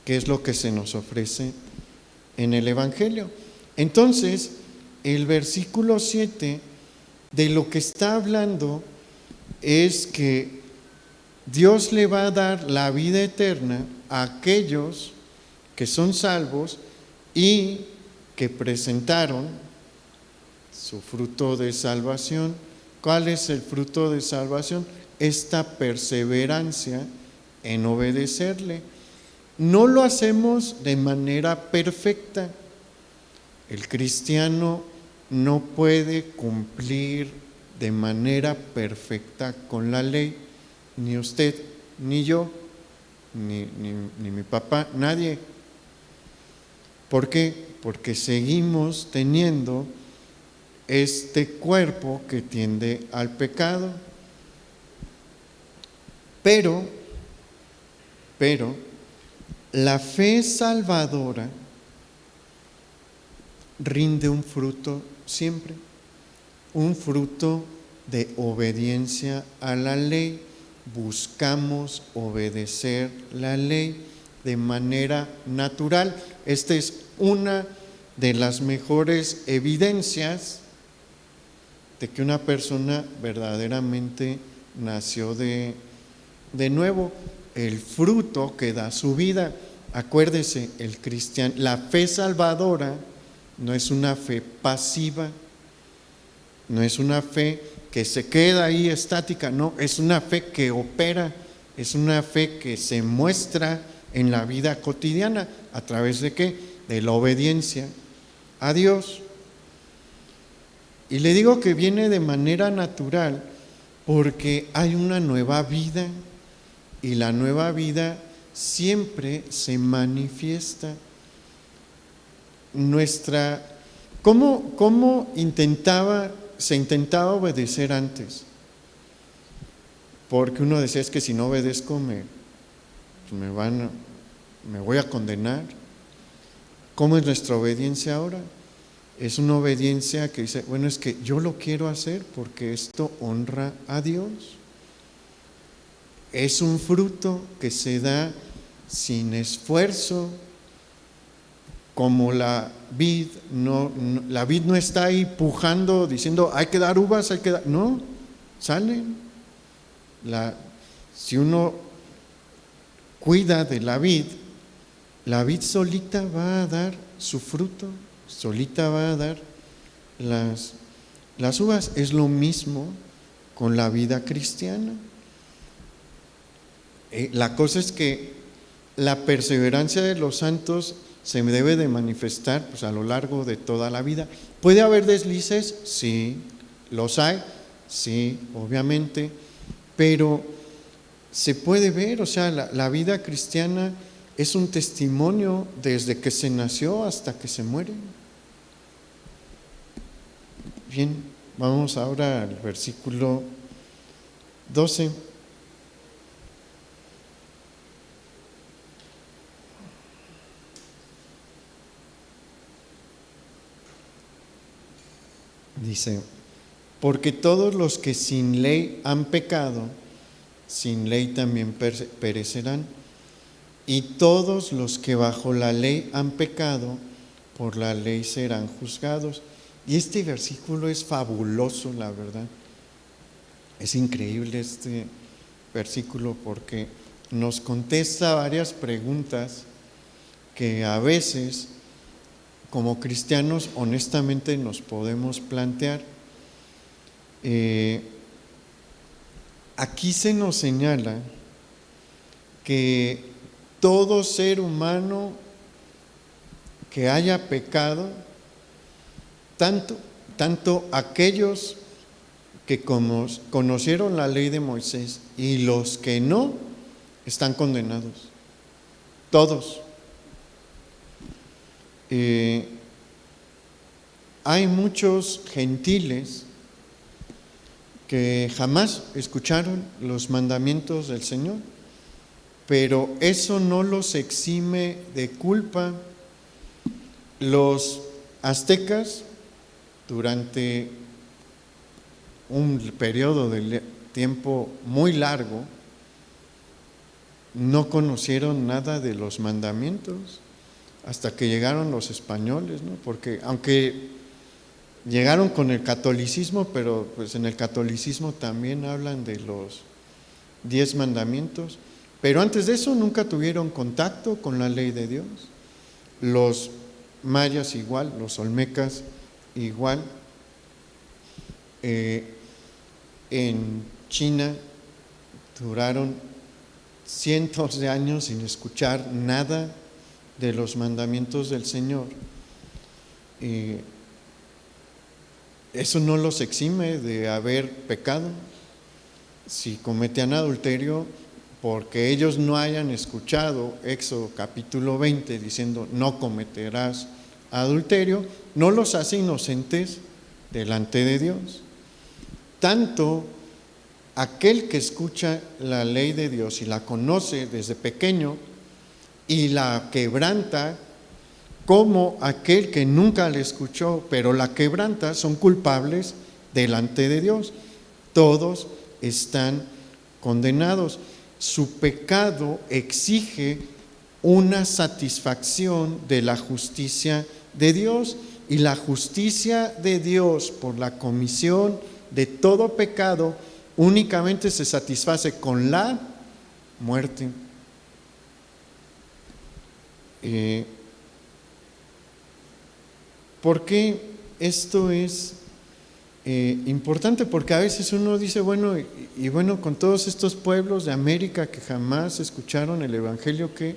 que es lo que se nos ofrece en el Evangelio. Entonces, el versículo 7 de lo que está hablando es que Dios le va a dar la vida eterna a aquellos que son salvos y que presentaron su fruto de salvación. ¿Cuál es el fruto de salvación? Esta perseverancia en obedecerle. No lo hacemos de manera perfecta. El cristiano no puede cumplir de manera perfecta con la ley, ni usted, ni yo, ni mi papá, nadie. ¿Por qué? Porque seguimos teniendo este cuerpo que tiende al pecado. Pero la fe salvadora rinde un fruto siempre, un fruto de obediencia a la ley. Buscamos obedecer la ley de manera natural. Esta es una de las mejores evidencias de que una persona verdaderamente nació de nuevo, el fruto que da su vida. Acuérdese, la fe salvadora no es una fe pasiva, no es una fe que se queda ahí estática, no, es una fe que opera, es una fe que se muestra en la vida cotidiana. ¿A través de qué? De la obediencia a Dios. Y le digo que viene de manera natural porque hay una nueva vida y la nueva vida siempre se manifiesta. ¿Cómo se intentaba obedecer antes? Porque uno decía, es que si no obedezco me voy a condenar. ¿Cómo es nuestra obediencia ahora? Es una obediencia que dice, bueno, es que yo lo quiero hacer porque esto honra a Dios. Es un fruto que se da sin esfuerzo, como la vid no está ahí pujando, diciendo, hay que dar uvas, no, salen. Si uno cuida de la vid solita va a dar su fruto, solita va a dar las uvas. Es lo mismo con la vida cristiana. La cosa es que la perseverancia de los santos se debe de manifestar a lo largo de toda la vida. ¿Puede haber deslices? Sí, los hay, sí, obviamente, pero se puede ver, la vida cristiana es un testimonio desde que se nació hasta que se muere. Bien, vamos ahora al versículo 12. Dice, porque todos los que sin ley han pecado, sin ley también perecerán, y todos los que bajo la ley han pecado, por la ley serán juzgados. Y este versículo es fabuloso, la verdad. Es increíble este versículo porque nos contesta varias preguntas que a veces como cristianos honestamente nos podemos plantear. Aquí se nos señala que todo ser humano que haya pecado, tanto aquellos que conocieron la ley de Moisés y los que no, están condenados. Todos. Hay muchos gentiles que jamás escucharon los mandamientos del Señor, pero eso no los exime de culpa. Los aztecas, durante un periodo de tiempo muy largo, no conocieron nada de los mandamientos hasta que llegaron los españoles, ¿no? Porque aunque llegaron con el catolicismo, pero pues en el catolicismo también hablan de los 10 mandamientos, pero antes de eso nunca tuvieron contacto con la ley de Dios. Los mayas igual, los olmecas igual. En China duraron cientos de años sin escuchar nada de los mandamientos del Señor. Eso no los exime de haber pecado. Si cometían adulterio, porque ellos no hayan escuchado Éxodo capítulo 20 diciendo no cometerás adulterio, no los hace inocentes delante de Dios. Tanto aquel que escucha la ley de Dios y la conoce desde pequeño y la quebranta, como aquel que nunca la escuchó pero la quebranta, son culpables delante de Dios. Todos están condenados. Su pecado exige una satisfacción de la justicia de Dios, y la justicia de Dios por la comisión de todo pecado únicamente se satisface con la muerte. ¿Por qué esto es importante? Porque a veces uno dice, bueno, y bueno, con todos estos pueblos de América que jamás escucharon el Evangelio, que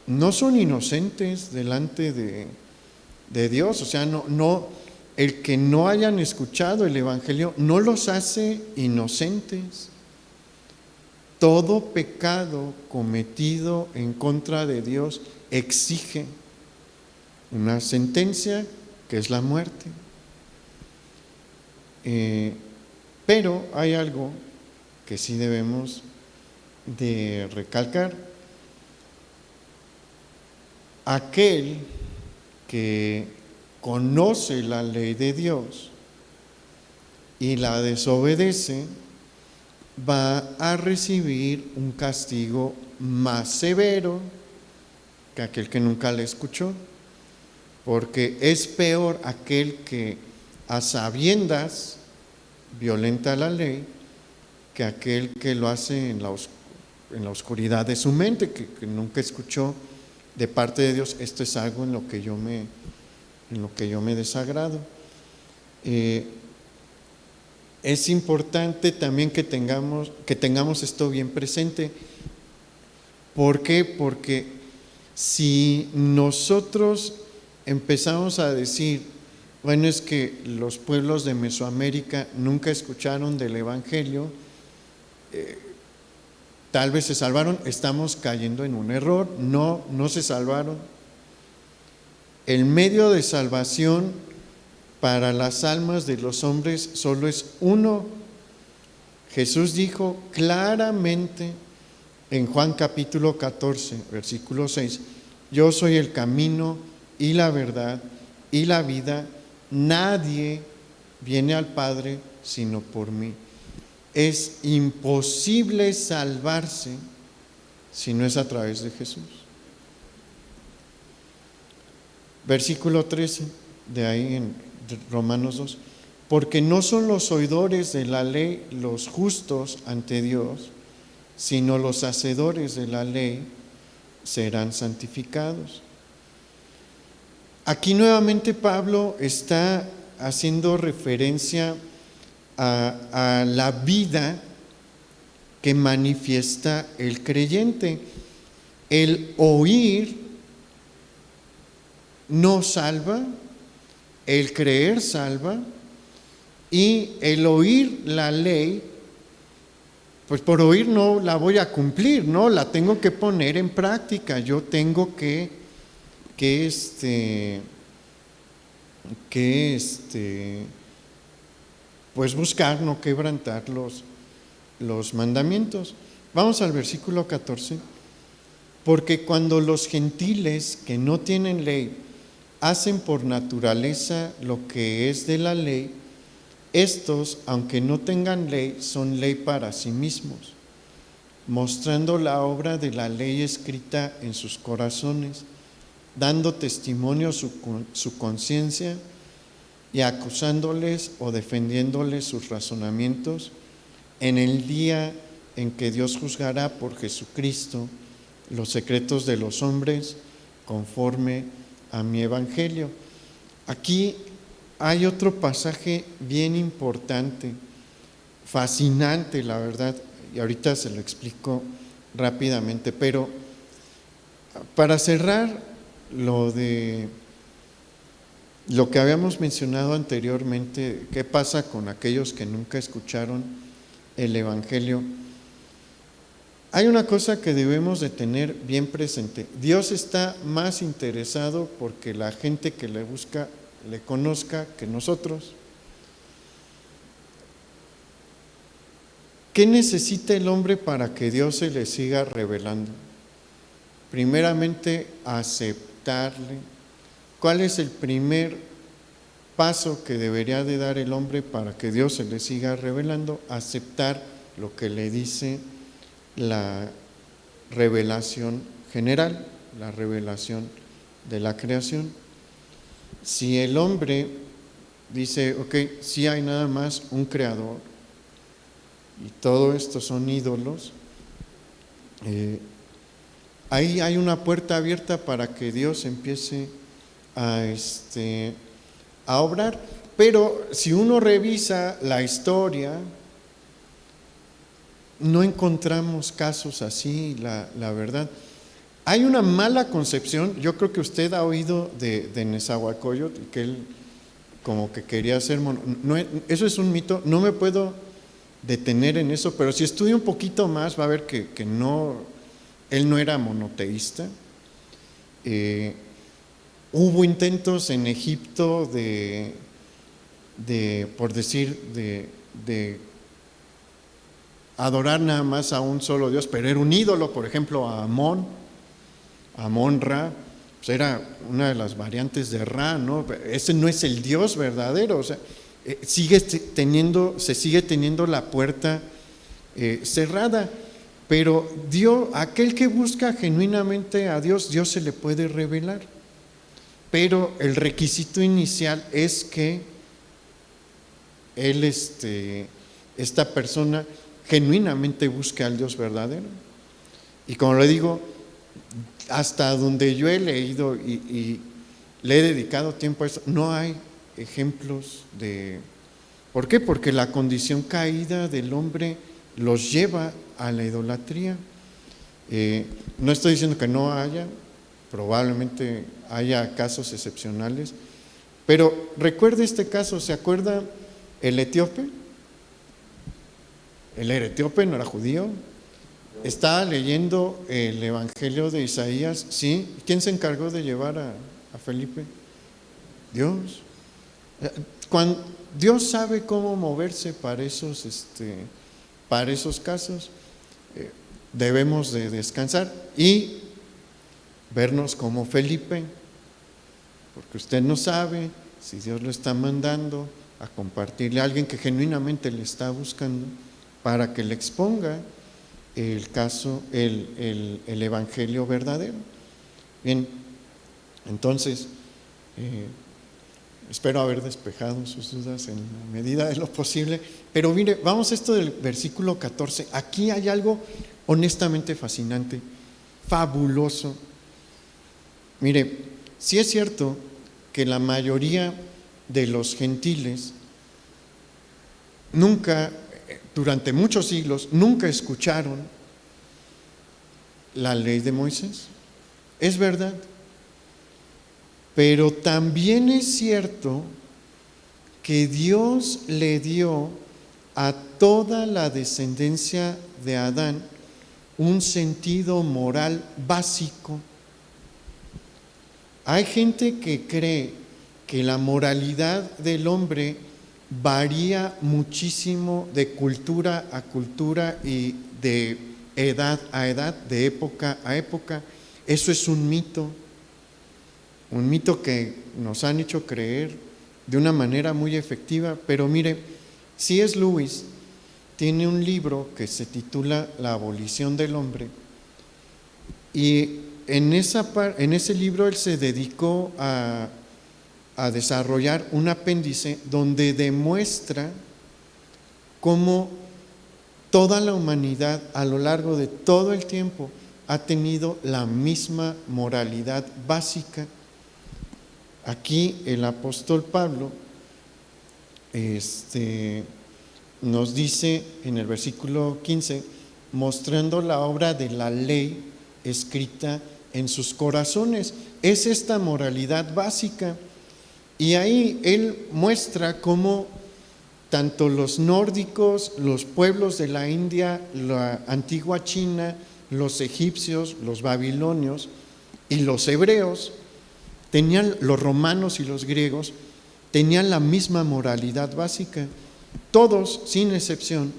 no son inocentes delante de Dios. O sea, no, el que no hayan escuchado el Evangelio no los hace inocentes. Todo pecado cometido en contra de Dios exige una sentencia, que es la muerte. Pero hay algo que sí debemos de recalcar. Aquel que conoce la ley de Dios y la desobedece va a recibir un castigo más severo que aquel que nunca la escuchó, porque es peor aquel que a sabiendas violenta la ley que aquel que lo hace en la oscuridad de su mente, que nunca escuchó de parte de Dios: esto es algo en lo que yo me desagrado. Es importante también que tengamos esto bien presente. ¿Por qué? Porque si nosotros empezamos a decir, bueno, es que los pueblos de Mesoamérica nunca escucharon del Evangelio, tal vez se salvaron, estamos cayendo en un error. No se salvaron. El medio de salvación para las almas de los hombres solo es uno. Jesús dijo claramente en Juan capítulo 14, versículo 6, yo soy el camino y la verdad y la vida, nadie viene al Padre sino por mí. Es imposible salvarse si no es a través de Jesús. Versículo 13 de ahí en Romanos 2, porque no son los oidores de la ley los justos ante Dios, sino los hacedores de la ley serán santificados. Aquí nuevamente Pablo está haciendo referencia a la vida que manifiesta el creyente. El oír no salva, el creer salva, y el oír la ley, pues por oír no la voy a cumplir, no, la tengo que poner en práctica. Yo tengo que pues buscar no quebrantar los mandamientos. Vamos al versículo 14. Porque cuando los gentiles que no tienen ley hacen por naturaleza lo que es de la ley, estos, aunque no tengan ley, son ley para sí mismos, mostrando la obra de la ley escrita en sus corazones, dando testimonio su conciencia y acusándoles o defendiéndoles sus razonamientos en el día en que Dios juzgará por Jesucristo los secretos de los hombres conforme a mi evangelio. Aquí hay otro pasaje bien importante, fascinante, la verdad, y ahorita se lo explico rápidamente, pero para cerrar lo que habíamos mencionado anteriormente, ¿qué pasa con aquellos que nunca escucharon el evangelio? Hay una cosa que debemos de tener bien presente. Dios está más interesado porque la gente que le busca le conozca que nosotros. ¿Qué necesita el hombre para que Dios se le siga revelando? Primeramente, aceptarle. ¿Cuál es el primer paso que debería de dar el hombre para que Dios se le siga revelando? Aceptar lo que le dice la revelación general, la revelación de la creación. Si el hombre dice, ok, sí hay nada más un creador y todo esto son ídolos, ahí hay una puerta abierta para que Dios empiece a obrar. Pero si uno revisa la historia, no encontramos casos así, la verdad. Hay una mala concepción. Yo creo que usted ha oído de Nezahualcóyotl, que él como que quería ser eso es un mito. No me puedo detener en eso, pero si estudia un poquito más va a ver que no, él no era monoteísta. Hubo intentos en Egipto por decir, de adorar nada más a un solo Dios, pero era un ídolo. Por ejemplo, a Amón-Ra, pues era una de las variantes de Ra, ¿no? Ese no es el Dios verdadero. O sea, se sigue teniendo la puerta cerrada. Pero aquel que busca genuinamente a Dios, Dios se le puede revelar. Pero el requisito inicial es que esta persona genuinamente busque al Dios verdadero. Y como le digo, hasta donde yo he leído y le he dedicado tiempo a eso, no hay ejemplos de... ¿Por qué? Porque la condición caída del hombre los lleva a la idolatría. No estoy diciendo que no haya, probablemente haya casos excepcionales, pero recuerde este caso. ¿Se acuerda el etíope? Él era etíope, no era judío. Estaba leyendo el Evangelio de Isaías, ¿sí? ¿Quién se encargó de llevar a Felipe? Dios. Cuando Dios sabe cómo moverse para esos casos, debemos de descansar y vernos como Felipe, porque usted no sabe si Dios lo está mandando a compartirle a alguien que genuinamente le está buscando para que le exponga el caso, el evangelio verdadero. Bien, entonces espero haber despejado sus dudas en la medida de lo posible, pero mire, vamos a esto del versículo 14. Aquí hay algo honestamente fascinante, fabuloso. Mire, sí es cierto que la mayoría de los gentiles nunca, durante muchos siglos, nunca escucharon la ley de Moisés. Es verdad. Pero también es cierto que Dios le dio a toda la descendencia de Adán un sentido moral básico. Hay gente que cree que la moralidad del hombre varía muchísimo de cultura a cultura y de edad a edad, de época a época. Eso es un mito que nos han hecho creer de una manera muy efectiva. Pero mire, C.S. Lewis tiene un libro que se titula La abolición del hombre, y en ese libro él se dedicó a desarrollar un apéndice donde demuestra cómo toda la humanidad a lo largo de todo el tiempo ha tenido la misma moralidad básica. Aquí el apóstol Pablo nos dice en el versículo 15, mostrando la obra de la ley escrita en sus corazones. Es esta moralidad básica. Y ahí él muestra cómo tanto los nórdicos, los pueblos de la India, la antigua China, los egipcios, los babilonios y los hebreos, los romanos y los griegos, tenían la misma moralidad básica. Todos, sin excepción,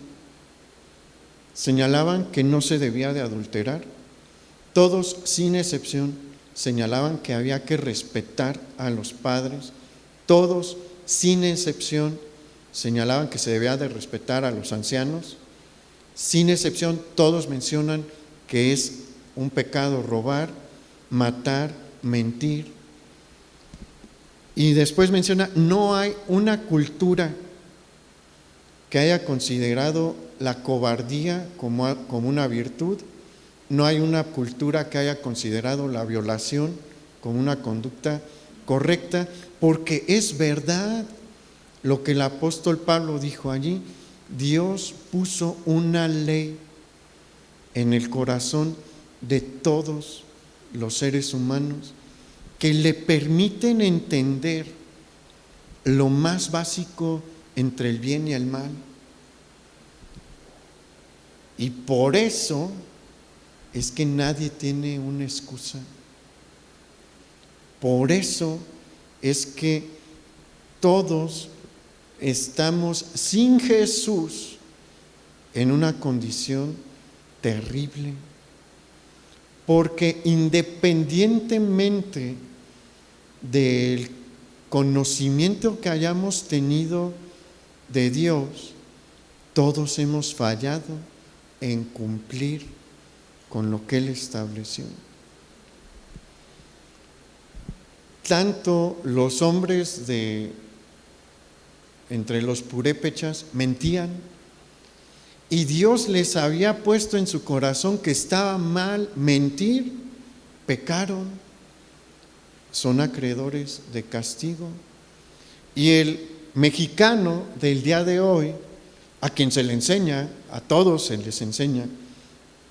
señalaban que no se debía de adulterar. Todos, sin excepción, señalaban que había que respetar a los padres. Todos, sin excepción, señalaban que se debía de respetar a los ancianos. Sin excepción, todos mencionan que es un pecado robar, matar, mentir. Y después menciona, no hay una cultura que haya considerado la cobardía como una virtud. No hay una cultura que haya considerado la violación como una conducta correcta, porque es verdad lo que el apóstol Pablo dijo allí. Dios puso una ley en el corazón de todos los seres humanos que le permiten entender lo más básico entre el bien y el mal. Y por eso es que nadie tiene una excusa. Por eso es que todos estamos sin Jesús en una condición terrible. Porque independientemente del conocimiento que hayamos tenido de Dios, todos hemos fallado en cumplir con lo que Él estableció. Tanto los hombres entre los purépechas mentían, y Dios les había puesto en su corazón que estaba mal mentir, pecaron, son acreedores de castigo. Y el mexicano del día de hoy, a quien se le enseña, a todos se les enseña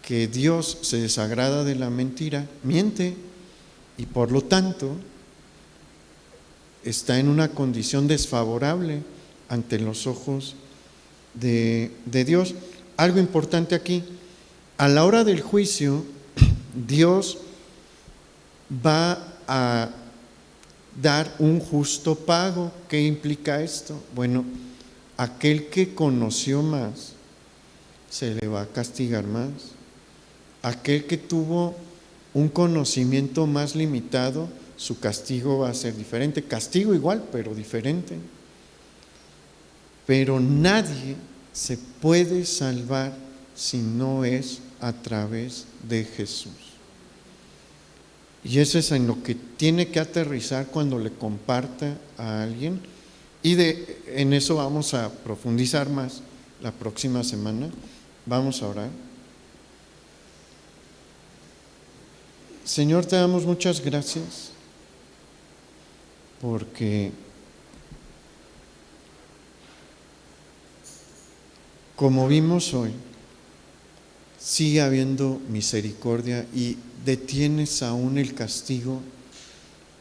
que Dios se desagrada de la mentira, miente, y por lo tanto está en una condición desfavorable ante los ojos de Dios. Algo importante aquí, a la hora del juicio, Dios va a dar un justo pago. ¿Qué implica esto? Bueno, aquel que conoció más, se le va a castigar más. Aquel que tuvo un conocimiento más limitado, su castigo va a ser diferente. Castigo igual, pero diferente. Pero nadie se puede salvar si no es a través de Jesús. Y eso es en lo que tiene que aterrizar cuando le comparta a alguien. Y en eso vamos a profundizar más la próxima semana. Vamos a orar. Señor, te damos muchas gracias porque como vimos hoy, sigue habiendo misericordia y detienes aún el castigo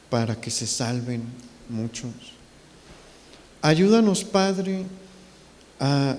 para que se salven muchos. Ayúdanos, Padre, a